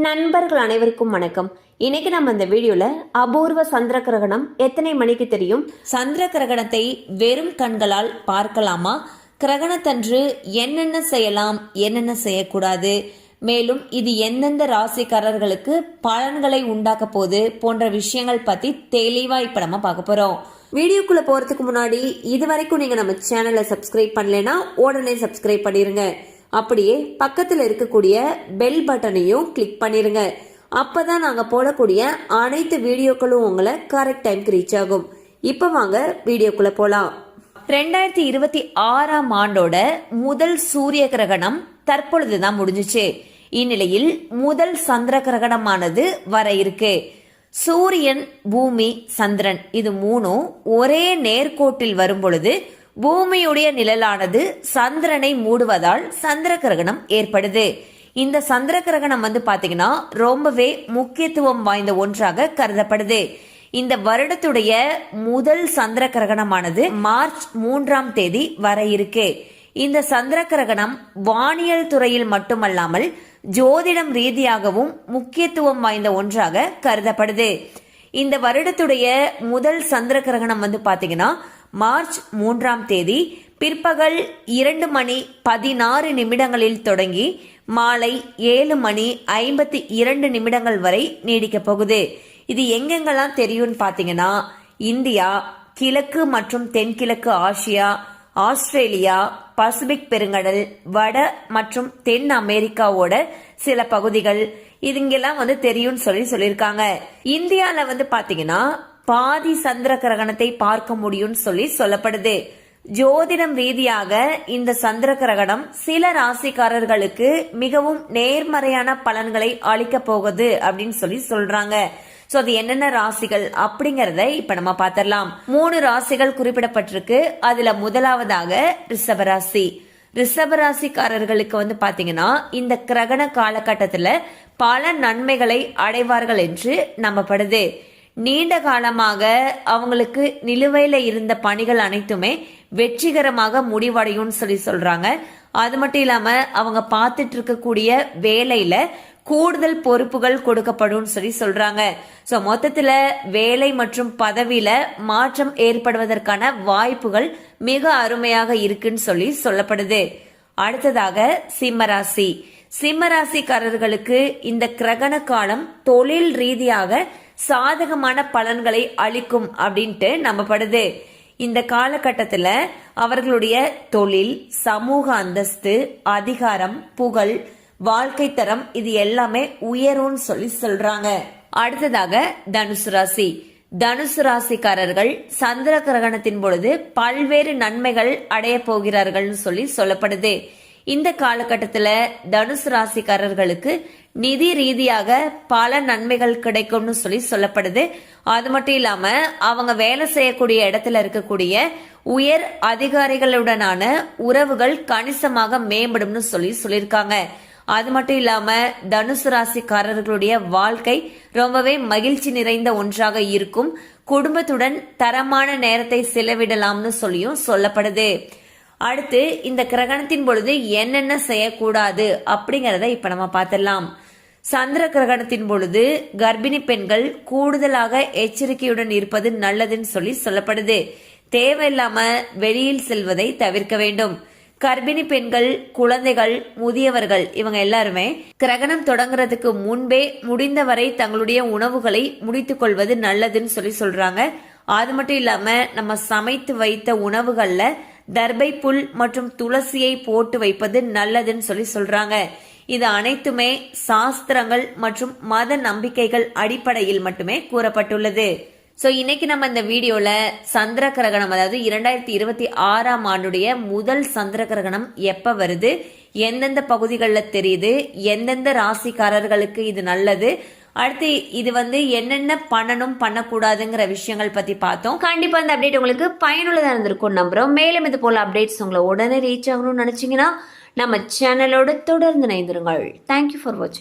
நண்பர்கள் அனைவருக்கும் வணக்கம். இன்னைக்கு நம்ம இந்த வீடியோல அபூர்வ சந்திர கிரகணம் எத்தனை மணிக்கு தெரியும், சந்திர கிரகணத்தை வெறும் கண்களால் பார்க்கலாமா, கிரகணத்தன்று என்னென்ன செய்யலாம் என்னென்ன செய்யக்கூடாது, மேலும் இது எந்தெந்த ராசிக்காரர்களுக்கு பலன்களை உண்டாக்க போகுது போன்ற விஷயங்கள் பத்தி தெளிவா இப்ப நம்ம பார்க்க போறோம். வீடியோக்குள்ள போறதுக்கு முன்னாடி இது வரைக்கும் நீங்க நம்ம சேனலை சப்ஸ்கிரைப் பண்ணலைன்னா உடனே சப்ஸ்கிரைப் பண்ணிருங்க. அப்படியே பக்கத்துல இருக்கக்கூடிய பெல் பட்டனையும் கிளிக் பண்ணிருங்க. அப்பதான் நாங்க போடக்கூடிய அனைத்து வீடியோக்களும் உங்களை கரெக்ட் டைம்க்கு ரீச் ஆகும். இப்ப வாங்க வீடியோக்குள்ள போலாம். 2026 ஆண்டோட முதல் சூரிய கிரகணம் தற்பொழுதுதான் முடிஞ்சிச்சு. இந்நிலையில் முதல் சந்திர கிரகணமானது வர இருக்கு. சூரியன், பூமி, சந்திரன் இது மூணும் ஒரே நேர்கோட்டில் வரும் பொழுது பூமியுடைய நிழலானது சந்திரனை மூடுவதால் சந்திர கிரகணம் ஏற்படுது. இந்த சந்திர கிரகணம் பாத்தீங்கன்னா ரொம்பவே முக்கியத்துவம் வாய்ந்த ஒன்றாக கருதப்படுது. இந்த வருடத்துடைய முதல் சந்திர கிரகணமானது மார்ச் 3ஆம் தேதி வர இருக்கு. இந்த சந்திர கிரகணம் வானியல் துறையில் மட்டுமல்லாமல் ஜோதிடம் ரீதியாகவும் முக்கியத்துவம் வாய்ந்த ஒன்றாக கருதப்படுது. இந்த வருடத்துடைய முதல் சந்திர கிரகணம் பாத்தீங்கன்னா மார்ச் 3ஆம் தேதி பிற்பகல் 2:16 தொடங்கி மாலை 7:52 வரை நீடிக்க போகுது. இது எங்கெங்கெல்லாம் தெரியும்னு பாத்தீங்கன்னா இந்தியா, கிழக்கு மற்றும் தென்கிழக்கு ஆசியா, ஆஸ்திரேலியா, பசிபிக் பெருங்கடல், வட மற்றும் தென் அமெரிக்காவோட சில பகுதிகள் இதுங்கெல்லாம் தெரியும்னு சொல்லியிருக்காங்க. இந்தியால பாத்தீங்கன்னா பாதி சந்திர கிரகணத்தை பார்க்க முடியும்னு சொல்லப்படுது. ஜோதிடம் ரீதியாக இந்த சந்திர கிரகணம் சில ராசிக்காரர்களுக்கு மிகவும் நேர்மறையான பலன்களை அளிக்க போகுது அப்படின்னு சொல்றாங்க. சோ அது என்னென்ன ராசிகள் அப்படிங்கறத இப்ப நம்ம பாத்திரலாம். 3 ராசிகள் குறிப்பிடப்பட்டிருக்கு. அதுல முதலாவதாக ரிஷபராசி. ரிஷபராசிக்காரர்களுக்கு பாத்தீங்கன்னா இந்த கிரகண காலகட்டத்துல பல நன்மைகளை அடைவார்கள் என்று நம்பப்படுது. நீண்ட காலமாக அவங்களுக்கு நிலுவையில இருந்த பணிகள் அனைத்துமே வெற்றிகரமாக முடிவடையும் சொல்றாங்க. அது மட்டும் இல்லாம அவங்க பார்த்துட்டு இருக்கக்கூடிய வேலையில கூடுதல் பொறுப்புகள் கொடுக்கப்படும் சொல்றாங்க. சோ மொத்தத்துல வேலை மற்றும் பதவியில மாற்றம் ஏற்படுவதற்கான வாய்ப்புகள் மிக அருமையாக இருக்குன்னு சொல்லப்படுது. அடுத்ததாக சிம்மராசி. சிம்மராசிக்காரர்களுக்கு இந்த கிரகண காலம் தொழில் ரீதியாக சாதகமான பலன்களை அளிக்கும் அப்படின்ட்டு நம்பப்படுது. இந்த காலகட்டத்துல அவர்களுடைய தொழில், சமூக அந்தஸ்து, அதிகாரம், புகழ், வாழ்க்கை தரம் இது எல்லாமே உயரும் சொல்றாங்க. அடுத்ததாக தனுசு ராசி. தனுசு ராசிக்காரர்கள் சந்திர கிரகணத்தின் பொழுது பல்வேறு நன்மைகள் அடைய போகிறார்கள் சொல்லப்படுது. இந்த காலகட்டத்துல தனுசு ராசிக்காரர்களுக்கு நிதி ரீதியாக பல நன்மைகள் கிடைக்கும்னு சொல்லப்படுது. அது மட்டும் இல்லாம அவங்க வேலை செய்யக்கூடிய இடத்துல இருக்கக்கூடிய உயர் அதிகாரிகளுடனான உறவுகள் கணிசமாக மேம்படும்னு சொல்லியிருக்காங்க. அது மட்டும் இல்லாம தனுசு ராசிக்காரர்களுடைய வாழ்க்கை ரொம்பவே மகிழ்ச்சி நிறைந்த ஒன்றாக இருக்கும். குடும்பத்துடன் தரமான நேரத்தை செலவிடலாம்னு சொல்லப்படுது. அடுத்து இந்த கிரகணத்தின் பொழுது என்னென்ன செய்யக்கூடாது அப்படிங்கறத இப்ப நம்ம பார்த்திடலாம். சந்திர கிரகணத்தின் பொழுது கர்ப்பிணி பெண்கள் கூடுதலாக எச்சரிக்கையுடன் இருப்பது நல்லதுன்னு சொல்லப்படுது. தேவையில்லாம வெளியில் செல்வதை தவிர்க்க வேண்டும். கர்ப்பிணி பெண்கள், குழந்தைகள், முதியவர்கள் இவங்க எல்லாருமே கிரகணம் தொடங்குறதுக்கு முன்பே முடிந்தவரை தங்களுடைய உணவுகளை முடித்துக் கொள்வது நல்லதுன்னு சொல்றாங்க. அது மட்டும் இல்லாம நம்ம சமைத்து வைத்த உணவுகள்ல தர்பை புல் மற்றும் துளசியை போட்டு வைப்பது நல்லதுன்னு சொல்றாங்க. இது அனைத்துமே சாஸ்திரங்கள் மற்றும் மத நம்பிக்கைகள் அடிப்படையில் மட்டுமே கூறப்பட்டுள்ளது. சோ இன்னைக்கு நம்ம இந்த வீடியோல சந்திர கிரகணம், அதாவது 2026 ஆண்டுடைய முதல் சந்திர கிரகணம் எப்ப வருது, எந்தெந்த பகுதிகளில் தெரியுது, எந்தெந்த ராசிக்காரர்களுக்கு இது நல்லது, அடுத்து இது என்னென்ன பண்ணணும் பண்ணக்கூடாதுங்கிற விஷயங்கள் பத்தி பார்த்தோம். கண்டிப்பா இந்த அப்டேட் உங்களுக்கு பயனுள்ளதா இருந்திருக்கும் நம்புறோம். மேலும் இது போல அப்டேட்ஸ் உங்களை உடனே ரீச் ஆகணும்னு நினைச்சீங்கன்னா நம்ம சேனலோட தொடர்ந்து இணைந்திருங்கள். தேங்க்யூ ஃபார் வாட்சிங்.